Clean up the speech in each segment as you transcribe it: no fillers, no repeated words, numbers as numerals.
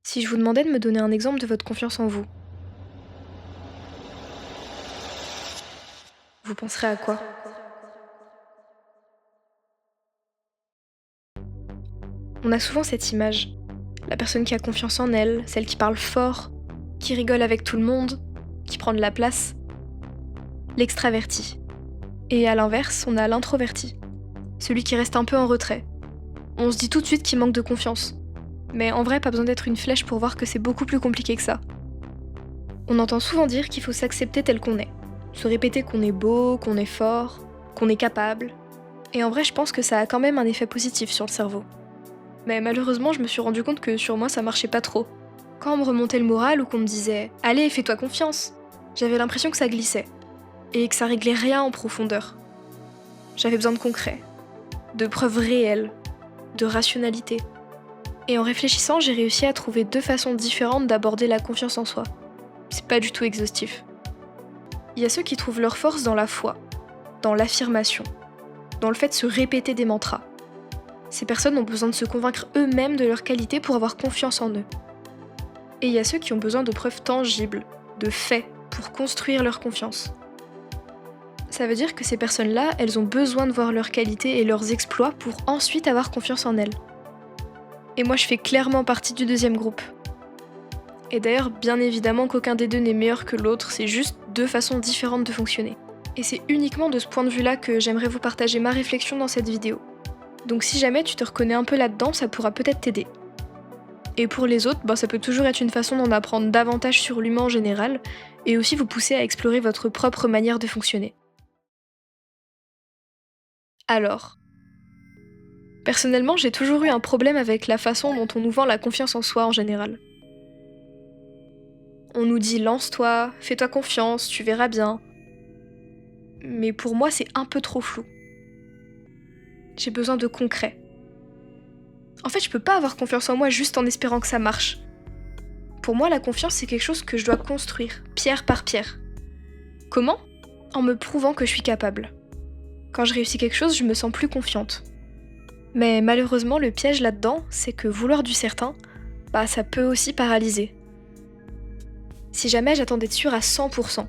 Si je vous demandais de me donner un exemple de votre confiance en vous, vous penserez à quoi? On a souvent cette image. La personne qui a confiance en elle, celle qui parle fort, qui rigole avec tout le monde, qui prend de la place. L'extraverti. Et à l'inverse, on a l'introverti. Celui qui reste un peu en retrait. On se dit tout de suite qu'il manque de confiance. Mais en vrai, pas besoin d'être une flèche pour voir que c'est beaucoup plus compliqué que ça. On entend souvent dire qu'il faut s'accepter tel qu'on est. Se répéter qu'on est beau, qu'on est fort, qu'on est capable. Et en vrai, je pense que ça a quand même un effet positif sur le cerveau. Mais malheureusement, je me suis rendu compte que sur moi, ça marchait pas trop. Quand on me remontait le moral ou qu'on me disait « Allez, fais-toi confiance », j'avais l'impression que ça glissait. Et que ça réglait rien en profondeur. J'avais besoin de concret, de preuves réelles, de rationalité. Et en réfléchissant, j'ai réussi à trouver 2 façons différentes d'aborder la confiance en soi. C'est pas du tout exhaustif. Il y a ceux qui trouvent leur force dans la foi, dans l'affirmation, dans le fait de se répéter des mantras. Ces personnes ont besoin de se convaincre eux-mêmes de leur qualité pour avoir confiance en eux. Et il y a ceux qui ont besoin de preuves tangibles, de faits, pour construire leur confiance. Ça veut dire que ces personnes-là, elles ont besoin de voir leurs qualités et leurs exploits pour ensuite avoir confiance en elles. Et moi, je fais clairement partie du deuxième groupe. Et d'ailleurs, bien évidemment qu'aucun des deux n'est meilleur que l'autre, c'est juste 2 façons différentes de fonctionner. Et c'est uniquement de ce point de vue-là que j'aimerais vous partager ma réflexion dans cette vidéo. Donc si jamais tu te reconnais un peu là-dedans, ça pourra peut-être t'aider. Et pour les autres, ça peut toujours être une façon d'en apprendre davantage sur l'humain en général, et aussi vous pousser à explorer votre propre manière de fonctionner. Alors, personnellement, j'ai toujours eu un problème avec la façon dont on nous vend la confiance en soi en général. On nous dit lance-toi, fais-toi confiance, tu verras bien. Mais pour moi, c'est un peu trop flou. J'ai besoin de concret. En fait, je peux pas avoir confiance en moi juste en espérant que ça marche. Pour moi, la confiance, c'est quelque chose que je dois construire, pierre par pierre. Comment ? En me prouvant que je suis capable. Quand je réussis quelque chose, je me sens plus confiante. Mais malheureusement, le piège là-dedans, c'est que vouloir du certain, ça peut aussi paralyser. Si jamais j'attends d'être sûre à 100%,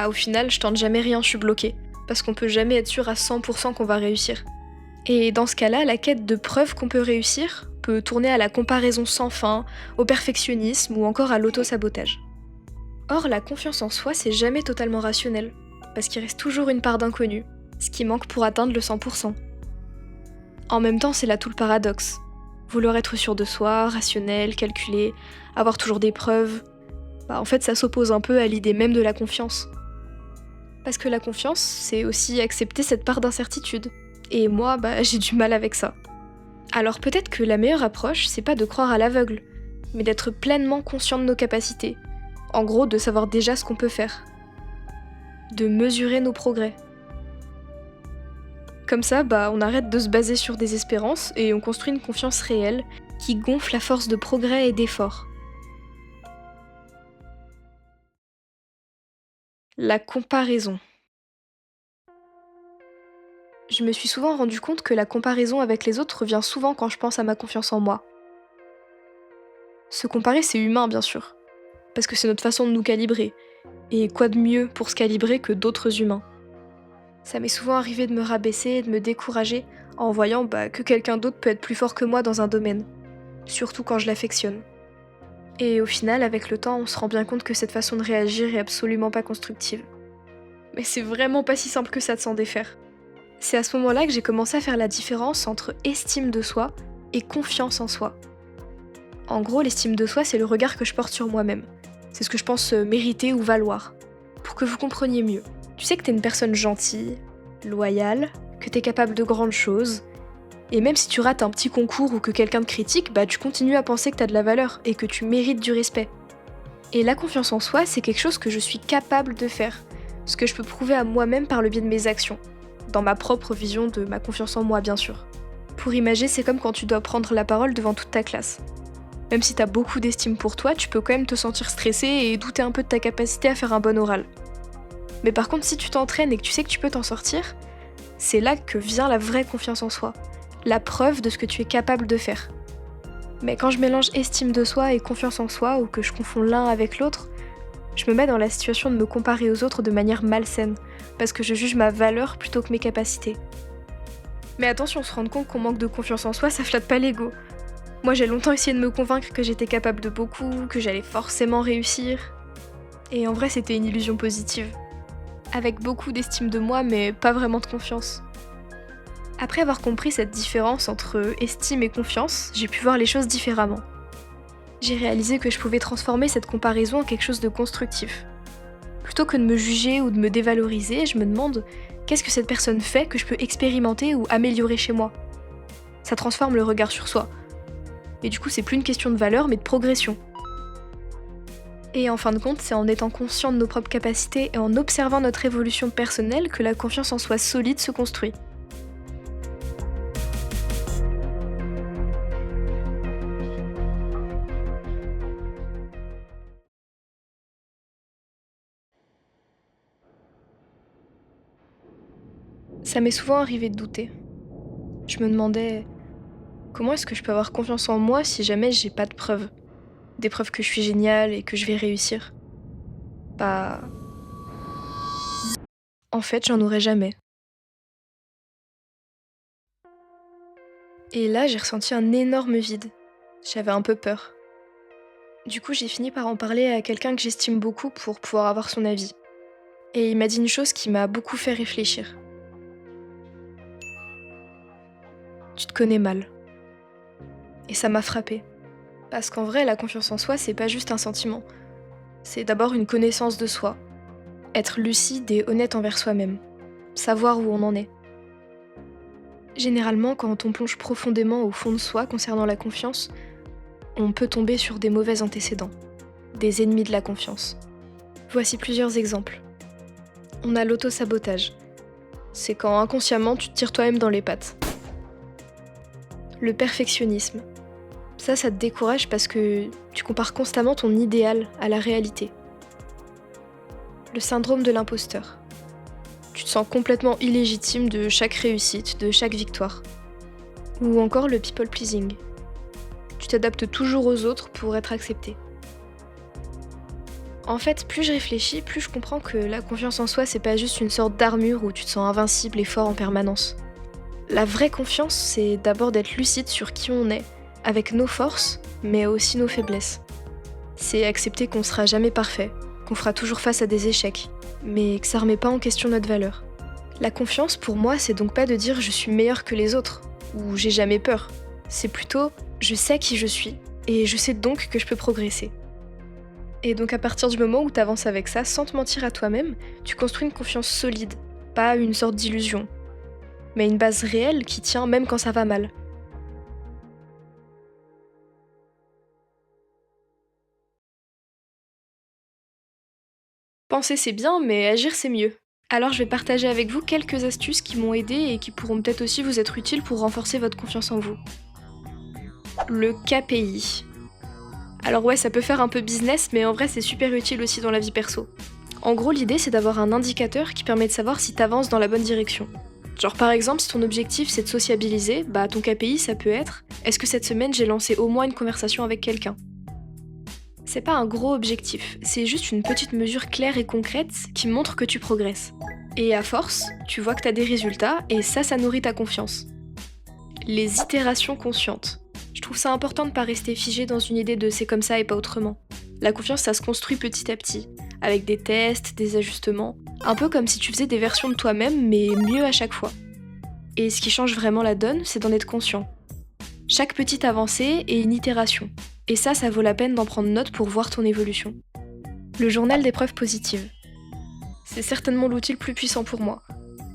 au final, je tente jamais rien, je suis bloquée. Parce qu'on peut jamais être sûr à 100% qu'on va réussir. Et dans ce cas-là, la quête de preuves qu'on peut réussir peut tourner à la comparaison sans fin, au perfectionnisme ou encore à l'auto-sabotage. Or, la confiance en soi, c'est jamais totalement rationnel, parce qu'il reste toujours une part d'inconnu, ce qui manque pour atteindre le 100%. En même temps, c'est là tout le paradoxe. Vouloir être sûr de soi, rationnel, calculé, avoir toujours des preuves, en fait, ça s'oppose un peu à l'idée même de la confiance. Parce que la confiance, c'est aussi accepter cette part d'incertitude. Et moi, j'ai du mal avec ça. Alors peut-être que la meilleure approche, c'est pas de croire à l'aveugle, mais d'être pleinement conscient de nos capacités. En gros, de savoir déjà ce qu'on peut faire. De mesurer nos progrès. Comme ça, on arrête de se baser sur des espérances et on construit une confiance réelle qui gonfle à force de progrès et d'efforts. La comparaison. Je me suis souvent rendu compte que la comparaison avec les autres revient souvent quand je pense à ma confiance en moi. Se comparer, c'est humain, bien sûr, parce que c'est notre façon de nous calibrer. Et quoi de mieux pour se calibrer que d'autres humains ? Ça m'est souvent arrivé de me rabaisser et de me décourager en voyant que quelqu'un d'autre peut être plus fort que moi dans un domaine, surtout quand je l'affectionne. Et au final, avec le temps, on se rend bien compte que cette façon de réagir est absolument pas constructive. Mais c'est vraiment pas si simple que ça de s'en défaire. C'est à ce moment-là que j'ai commencé à faire la différence entre estime de soi et confiance en soi. En gros, l'estime de soi, c'est le regard que je porte sur moi-même. C'est ce que je pense mériter ou valoir. Pour que vous compreniez mieux. Tu sais que t'es une personne gentille, loyale, que t'es capable de grandes choses, et même si tu rates un petit concours ou que quelqu'un te critique, tu continues à penser que t'as de la valeur et que tu mérites du respect. Et la confiance en soi, c'est quelque chose que je suis capable de faire, ce que je peux prouver à moi-même par le biais de mes actions. Dans ma propre vision de ma confiance en moi, bien sûr. Pour imager, c'est comme quand tu dois prendre la parole devant toute ta classe. Même si t'as beaucoup d'estime pour toi, tu peux quand même te sentir stressé et douter un peu de ta capacité à faire un bon oral. Mais par contre, si tu t'entraînes et que tu sais que tu peux t'en sortir, c'est là que vient la vraie confiance en soi. La preuve de ce que tu es capable de faire. Mais quand je mélange estime de soi et confiance en soi, ou que je confonds l'un avec l'autre, je me mets dans la situation de me comparer aux autres de manière malsaine, parce que je juge ma valeur plutôt que mes capacités. Mais attention, se rendre compte qu'on manque de confiance en soi, ça flatte pas l'ego. Moi j'ai longtemps essayé de me convaincre que j'étais capable de beaucoup, que j'allais forcément réussir. Et en vrai c'était une illusion positive. Avec beaucoup d'estime de moi, mais pas vraiment de confiance. Après avoir compris cette différence entre estime et confiance, j'ai pu voir les choses différemment. J'ai réalisé que je pouvais transformer cette comparaison en quelque chose de constructif. Plutôt que de me juger ou de me dévaloriser, je me demande qu'est-ce que cette personne fait que je peux expérimenter ou améliorer chez moi. Ça transforme le regard sur soi. Et du coup, c'est plus une question de valeur, mais de progression. Et en fin de compte, c'est en étant conscient de nos propres capacités et en observant notre évolution personnelle que la confiance en soi solide se construit. Ça m'est souvent arrivé de douter. Je me demandais comment est-ce que je peux avoir confiance en moi si jamais j'ai pas de preuves. Des preuves que je suis géniale et que je vais réussir. Bah, en fait, j'en aurai jamais. Et là, j'ai ressenti un énorme vide. J'avais un peu peur. Du coup, j'ai fini par en parler à quelqu'un que j'estime beaucoup pour pouvoir avoir son avis. Et il m'a dit une chose qui m'a beaucoup fait réfléchir. Tu te connais mal. Et ça m'a frappée. Parce qu'en vrai, la confiance en soi, c'est pas juste un sentiment. C'est d'abord une connaissance de soi. Être lucide et honnête envers soi-même. Savoir où on en est. Généralement, quand on plonge profondément au fond de soi concernant la confiance, on peut tomber sur des mauvais antécédents, des ennemis de la confiance. Voici plusieurs exemples. On a l'auto-sabotage. C'est quand inconsciemment tu te tires toi-même dans les pattes. Le perfectionnisme. Ça te décourage parce que tu compares constamment ton idéal à la réalité. Le syndrome de l'imposteur. Tu te sens complètement illégitime de chaque réussite, de chaque victoire. Ou encore le people pleasing. Tu t'adaptes toujours aux autres pour être accepté. En fait, plus je réfléchis, plus je comprends que la confiance en soi, c'est pas juste une sorte d'armure où tu te sens invincible et fort en permanence. La vraie confiance, c'est d'abord d'être lucide sur qui on est, avec nos forces, mais aussi nos faiblesses. C'est accepter qu'on sera jamais parfait, qu'on fera toujours face à des échecs, mais que ça remet pas en question notre valeur. La confiance, pour moi, c'est donc pas de dire je suis meilleur que les autres, ou j'ai jamais peur. C'est plutôt je sais qui je suis, et je sais donc que je peux progresser. Et donc à partir du moment où t'avances avec ça, sans te mentir à toi-même, tu construis une confiance solide, pas une sorte d'illusion, mais une base réelle qui tient même quand ça va mal. Penser c'est bien, mais agir c'est mieux. Alors je vais partager avec vous quelques astuces qui m'ont aidé et qui pourront peut-être aussi vous être utiles pour renforcer votre confiance en vous. Le KPI. Alors ouais, ça peut faire un peu business, mais en vrai c'est super utile aussi dans la vie perso. En gros, l'idée c'est d'avoir un indicateur qui permet de savoir si t'avances dans la bonne direction. Genre par exemple, si ton objectif c'est de sociabiliser, bah ton KPI ça peut être est-ce que cette semaine j'ai lancé au moins une conversation avec quelqu'un? C'est pas un gros objectif, c'est juste une petite mesure claire et concrète qui montre que tu progresses. Et à force, tu vois que t'as des résultats et ça nourrit ta confiance. Les itérations conscientes. Je trouve ça important de pas rester figé dans une idée de c'est comme ça et pas autrement. La confiance, ça se construit petit à petit, avec des tests, des ajustements, un peu comme si tu faisais des versions de toi-même, mais mieux à chaque fois. Et ce qui change vraiment la donne, c'est d'en être conscient. Chaque petite avancée est une itération. Et ça vaut la peine d'en prendre note pour voir ton évolution. Le journal des preuves positives. C'est certainement l'outil le plus puissant pour moi.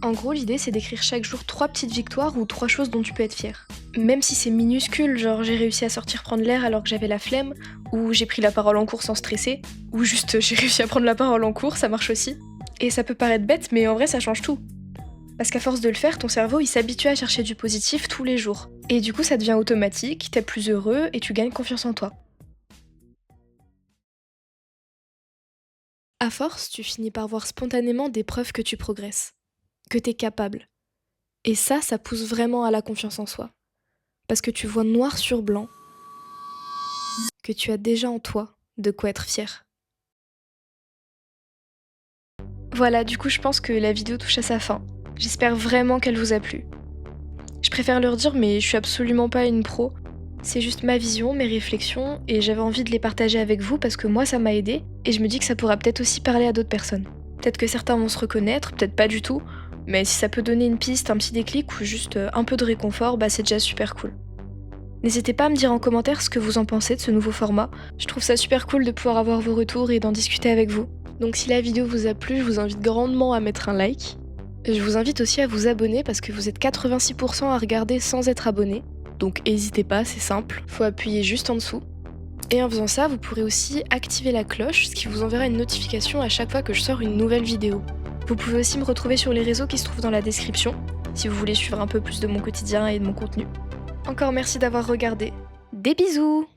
En gros, l'idée c'est d'écrire chaque jour 3 petites victoires ou 3 choses dont tu peux être fier. Même si c'est minuscule, genre j'ai réussi à sortir prendre l'air alors que j'avais la flemme, ou j'ai pris la parole en cours sans stresser, ou juste j'ai réussi à prendre la parole en cours, ça marche aussi. Et ça peut paraître bête, mais en vrai ça change tout. Parce qu'à force de le faire, ton cerveau il s'habitue à chercher du positif tous les jours. Et du coup ça devient automatique, t'es plus heureux et tu gagnes confiance en toi. À force, tu finis par voir spontanément des preuves que tu progresses, que t'es capable. Et ça pousse vraiment à la confiance en soi. Parce que tu vois noir sur blanc que tu as déjà en toi de quoi être fier. Voilà, du coup je pense que la vidéo touche à sa fin. J'espère vraiment qu'elle vous a plu. Je préfère leur dire mais je suis absolument pas une pro. C'est juste ma vision, mes réflexions, et j'avais envie de les partager avec vous parce que moi ça m'a aidé, et je me dis que ça pourra peut-être aussi parler à d'autres personnes. Peut-être que certains vont se reconnaître, peut-être pas du tout, mais si ça peut donner une piste, un petit déclic ou juste un peu de réconfort, bah c'est déjà super cool. N'hésitez pas à me dire en commentaire ce que vous en pensez de ce nouveau format. Je trouve ça super cool de pouvoir avoir vos retours et d'en discuter avec vous. Donc si la vidéo vous a plu, je vous invite grandement à mettre un like. Je vous invite aussi à vous abonner parce que vous êtes 86% à regarder sans être abonné. Donc n'hésitez pas, c'est simple, faut appuyer juste en dessous. Et en faisant ça, vous pourrez aussi activer la cloche, ce qui vous enverra une notification à chaque fois que je sors une nouvelle vidéo. Vous pouvez aussi me retrouver sur les réseaux qui se trouvent dans la description, si vous voulez suivre un peu plus de mon quotidien et de mon contenu. Encore merci d'avoir regardé. Des bisous!